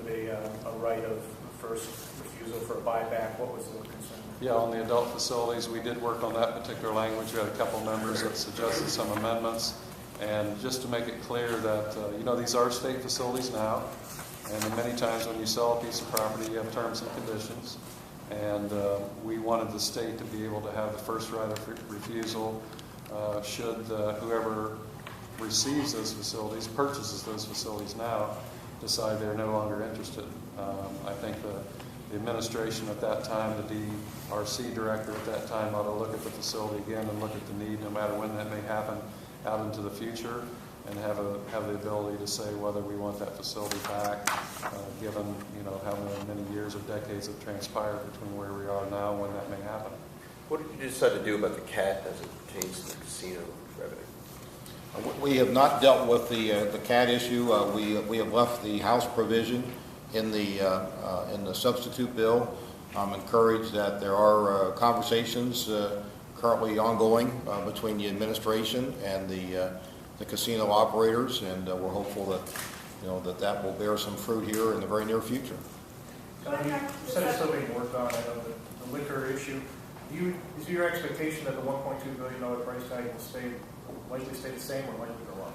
a right of first refusal for a buyback. What was the concern? Yeah, on the adult facilities, we did work on that particular language. We had a couple members that suggested some amendments. And just to make it clear that, these are state facilities now. And many times when you sell a piece of property, you have terms and conditions. And we wanted the state to be able to have the first right of refusal should whoever receives those facilities, purchases those facilities now, decide they're no longer interested. I think the administration at that time, the DRC director at that time, ought to look at the facility again and look at the need, no matter when that may happen, out into the future, and have the ability to say whether we want that facility back, given how many years or decades have transpired between where we are now and when that may happen. What did you decide to do about the CAT as it pertains to the casino revenue? We have not dealt with the CAT issue. We have left the House provision in the substitute bill. I'm encouraged that there are conversations currently ongoing between the administration and the casino operators, and we're hopeful that that will bear some fruit here in the very near future. You said it's still being worked on. I know the liquor issue. Is your expectation that the $1.2 billion price tag will likely stay the same or likely go up?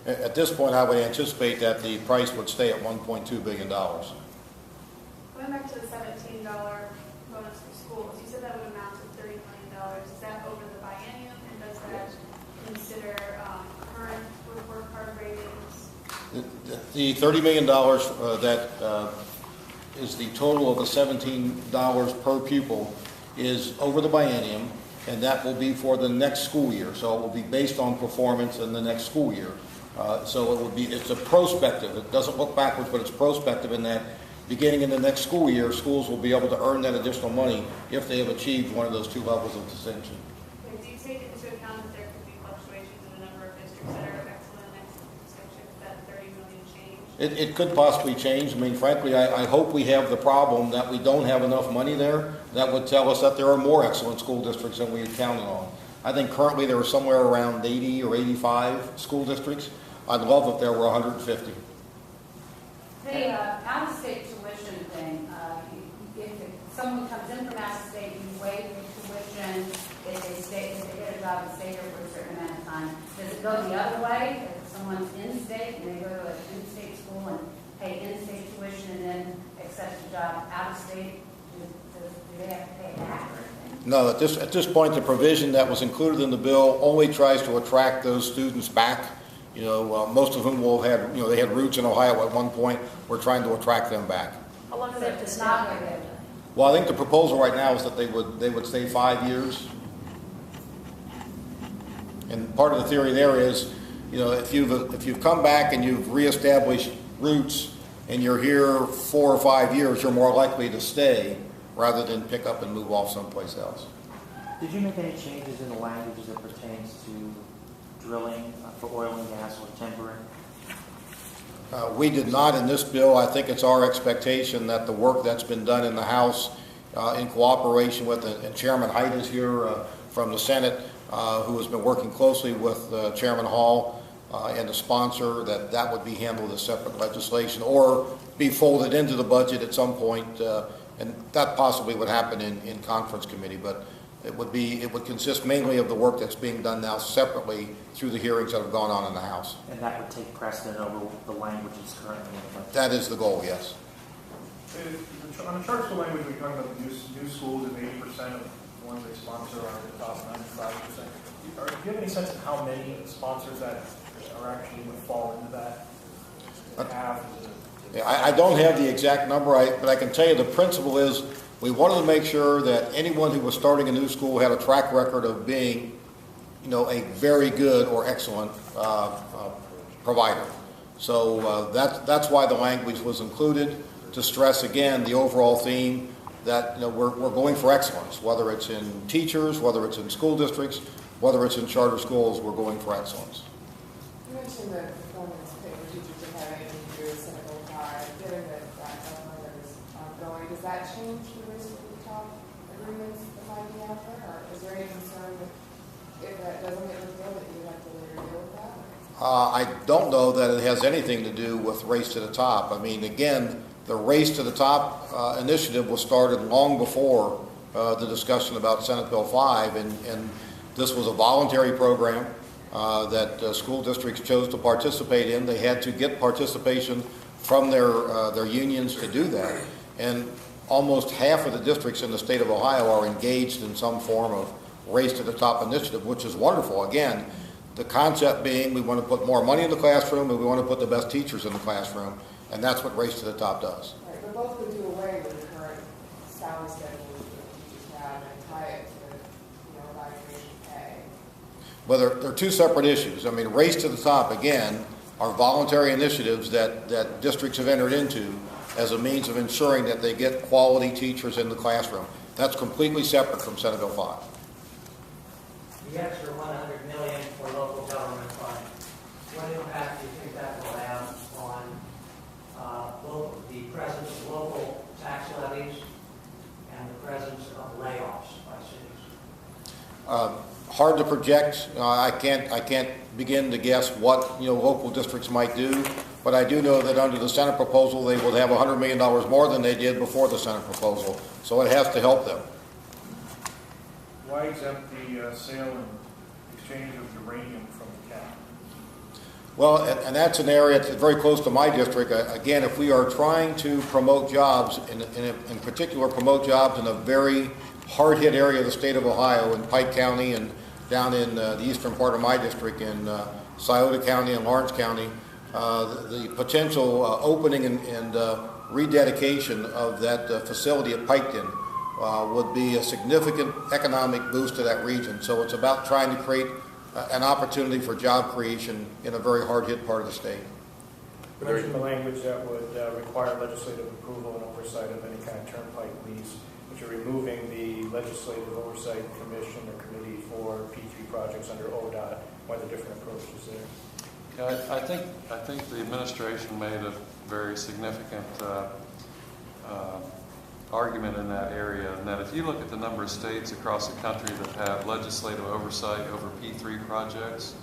At this point, I would anticipate that the price would stay at $1.2 billion. Going back to the $17 bonus for schools, you said that would amount to $30 million. Is that over the biennium, and does that consider current report card ratings? The $30 million that is the total of the $17 per pupil is over the biennium, and that will be for the next school year. So it will be based on performance in the next school year. So it's a prospective. It doesn't look backwards, but it's prospective in that beginning in the next school year, schools will be able to earn that additional money if they have achieved one of those two levels of distinction. Do you take into account that there could be fluctuations in the number of districts that are excellent in distinction, that 30 million change? It could possibly change. I mean, frankly, I hope we have the problem that we don't have enough money there. That would tell us that there are more excellent school districts than we had counted on. I think currently there are somewhere around 80 or 85 school districts. I'd love if there were 150. The out-of-state tuition thing, if someone comes in from out-of-state, you waive the tuition if they get a job and stay here for a certain amount of time. Does it go the other way? If someone's in-state and they go to an in-state school and pay in-state tuition and then accept a job out-of-state, do they have to pay it back or anything? No, at this point, the provision that was included in the bill only tries to attract those students back. Most of whom will have had, they had roots in Ohio at one point. We're trying to attract them back. How long does So that it's not going to. Well, I think the proposal right now is that they would stay 5 years. And part of the theory there is, if you've come back and you've reestablished roots and you're here 4 or 5 years, you're more likely to stay rather than pick up and move off someplace else. Did you make any changes in the language as it pertains to drilling for oil and gas or timbering? We did not in this bill. I think it's our expectation that the work that's been done in the House in cooperation with, and Chairman Height is here from the Senate, who has been working closely with Chairman Hall and the sponsor, that would be handled as separate legislation or be folded into the budget at some point, and that possibly would happen in conference committee, but it would consist mainly of the work that's being done now separately through the hearings that have gone on in the House. And that would take precedent over the language that's currently in the budget? That is the goal, yes. On the charter school language, we're talking about the new schools, and 80% of the ones they sponsor are in the top 95%. Do you have any sense of how many sponsors that are actually would fall into that? Yeah, I don't have the exact number, but I can tell you the principle is we wanted to make sure that anyone who was starting a new school had a track record of being, a very good or excellent provider. So that's why the language was included, to stress again the overall theme that we're going for excellence, whether it's in teachers, whether it's in school districts, whether it's in charter schools, we're going for excellence. You mentioned the performance pay for teachers are having through Senator High, given that that is ongoing. Does that change the risk of the top agreements that might be out there? Or is there any concern that if that doesn't get repealed that you have to later deal with that? I don't know that it has anything to do with Race to the Top. I mean, again, the Race to the Top initiative was started long before the discussion about Senate Bill 5, and this was a voluntary program that school districts chose to participate in. They had to get participation from their unions to do that, and almost half of the districts in the state of Ohio are engaged in some form of Race to the Top initiative, which is wonderful. Again, the concept being we want to put more money in the classroom and we want to put the best teachers in the classroom, and that's what Race to the Top does. Right, but both would do away with the current salary schedule that teachers have and tie it to, evaluation pay. Well, they're two separate issues. I mean, Race to the Top, again, are voluntary initiatives that districts have entered into as a means of ensuring that they get quality teachers in the classroom. That's completely separate from Senate Bill 5. The extra $100 million for local government funds, what impact do you think that will have on the presence of local tax levies and the presence of layoffs by cities? Hard to project. I can't begin to guess what local districts might do, but I do know that under the Senate proposal they will have $100 million more than they did before the Senate proposal, so it has to help them. Why exempt the sale and exchange of uranium from the cap? Well, and that's an area that's very close to my district. Again, if we are trying to promote jobs, in particular promote jobs in a very hard-hit area of the state of Ohio, in Pike County and down in the eastern part of my district, in Scioto County and Lawrence County, the potential opening and rededication of that facility at Piketon would be a significant economic boost to that region. So it's about trying to create an opportunity for job creation in a very hard-hit part of the state. You mentioned the language that would require legislative approval and oversight of any kind of turnpike lease, but you're removing the Legislative Oversight Commission or Committee for P3 projects under ODOT. Why the different approaches there? Yeah, I think the administration made a very significant argument in that area, and that if you look at the number of states across the country that have legislative oversight over P3 projects,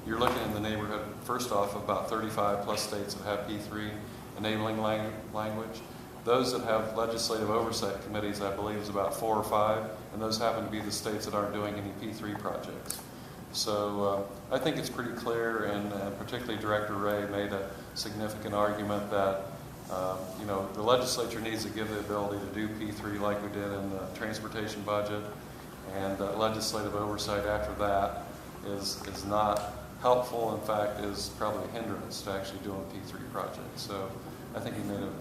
you're looking in the neighborhood, first off, about 35 plus states that have P3 enabling language. Those that have legislative oversight committees, I believe, is about 4 or 5, and those happen to be the states that aren't doing any P3 projects. So I think it's pretty clear, and particularly Director Ray made a significant argument that the legislature needs to give the ability to do P3 like we did in the transportation budget, and legislative oversight after that is not helpful. In fact, is probably a hindrance to actually doing P3 projects. So I think he made a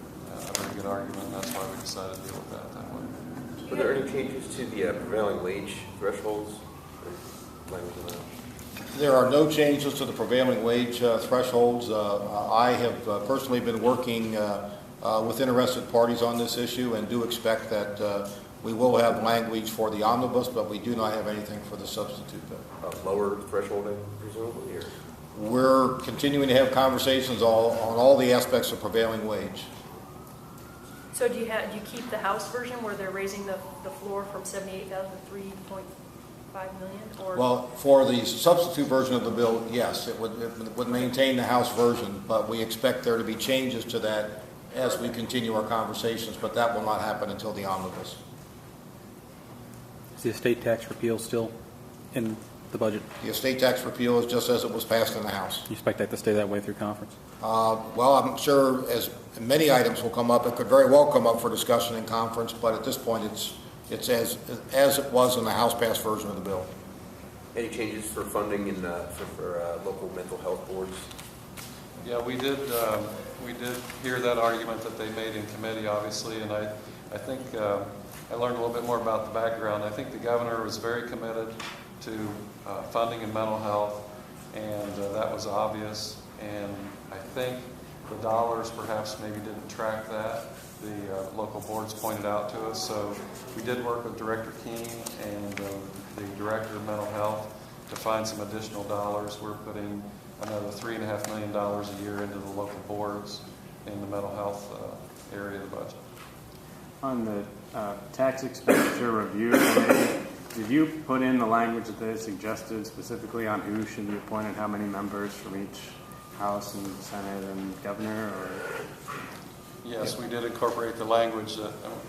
very good argument, and that's why we decided to deal with that way. Were there any changes to the prevailing wage thresholds? There are no changes to the prevailing wage thresholds. I have personally been working with interested parties on this issue and do expect that we will have language for the omnibus, but we do not have anything for the substitute bill. Lower threshold, presumably? Or? We're continuing to have conversations on all the aspects of prevailing wage. So do you keep the House version where they're raising the floor from 78,000 to 3.5 million? Or? Well, for the substitute version of the bill, yes, it would maintain the House version, but we expect there to be changes to that as we continue our conversations, but that will not happen until the omnibus. Is the estate tax repeal still in the budget? The estate tax repeal is just as it was passed in the House. You expect that to stay that way through conference? Well, I'm sure as many items will come up, it could very well come up for discussion in conference, but at this point it's as it was in the House-passed version of the bill. Any changes for funding in for local mental health boards? Yeah, we did hear that argument that they made in committee, obviously, and I think I learned a little bit more about the background. I think the governor was very committed to funding in mental health, and that was obvious. And I think the dollars perhaps maybe didn't track that. The local boards pointed out to us. So we did work with Director Keene and the Director of Mental Health to find some additional dollars. We're putting another $3.5 million a year into the local boards in the mental health area of the budget. On the tax expenditure review committee, Did you put in the language that they suggested specifically on who should be appointed, how many members from each House and Senate and governor? Or? Yes, we did incorporate the language.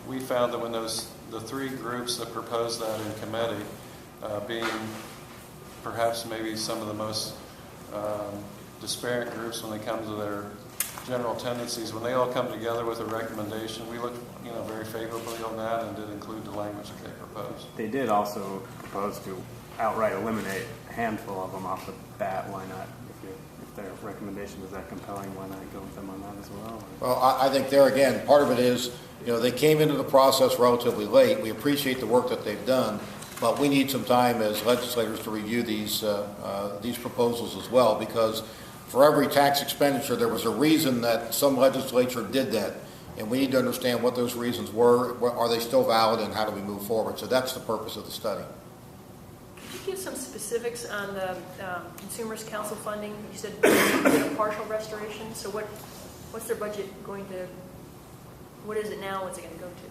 We found that when the three groups that proposed that in committee, being perhaps maybe some of the most disparate groups when they come to their general tendencies, when they all come together with a recommendation, we looked very favorably on that and did include the language that they proposed. They did also propose to outright eliminate a handful of them off the bat. Why not? If their recommendation was that compelling, why not go with them on that as well? Well, I think there again, part of it is, they came into the process relatively late. We appreciate the work that they've done, but we need some time as legislators to review these proposals as well, because for every tax expenditure, there was a reason that some legislature did that, and we need to understand what those reasons were. Are they still valid, and how do we move forward? So that's the purpose of the study. Could you give some specifics on the Consumers Council funding? You said a partial restoration. So what's their budget going to? What is it now? What's it going to go to?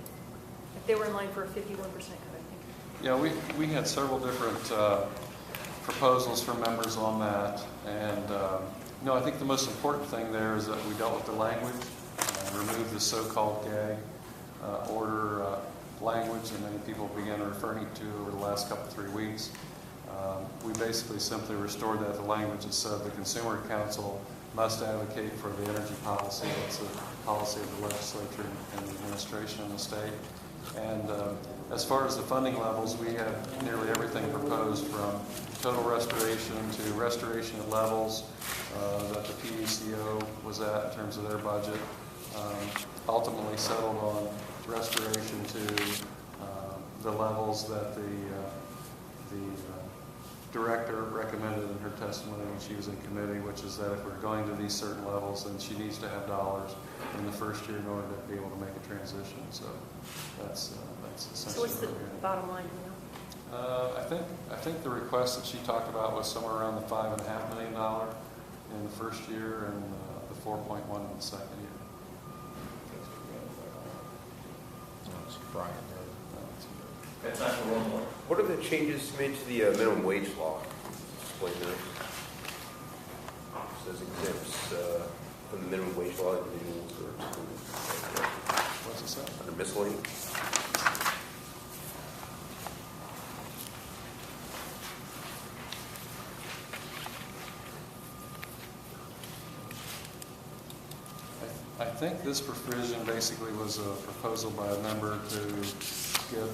If they were in line for a 51% cut, I think. Yeah, we had several different proposals from members on that, and I think the most important thing there is that we dealt with the language, removed the so-called gag order language that many people began referring to over the last 3 weeks. We basically simply restored that to language that said the Consumer Council must advocate for the energy policy. It's a policy of the legislature and the administration in the state. And as far as the funding levels, we have nearly everything proposed, from total restoration to restoration at levels that the PUCO was at in terms of their budget. Ultimately settled on restoration to the levels that the director recommended in her testimony when she was in committee, which is that if we're going to these certain levels, then she needs to have dollars in the first year in order to be able to make a transition. So that's essentially. So what's the bottom line? I think the request that she talked about was somewhere around the $5.5 million in the first year and the 4.1 in the second year. That's not for one more. What are the changes made to the minimum wage law? Explain those. It says exempts from the minimum wage law individuals or excluded. What's it say? Under miscellaneous. I think this provision basically was a proposal by a member to get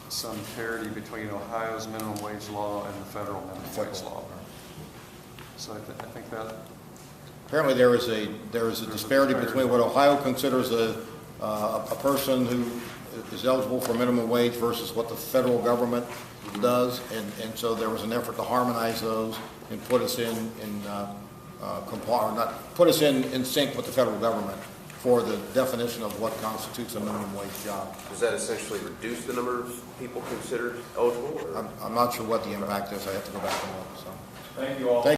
some parity between Ohio's minimum wage law and the federal minimum wage law. So I think that apparently there is a disparity between what Ohio considers a person who is eligible for minimum wage versus what the federal government does, and so there was an effort to harmonize those and put us in sync with the federal government for the definition of what constitutes a minimum wage job. Does that essentially reduce the number of people considered eligible? I'm not sure what the impact is. I have to go back and look. So. Thank you all.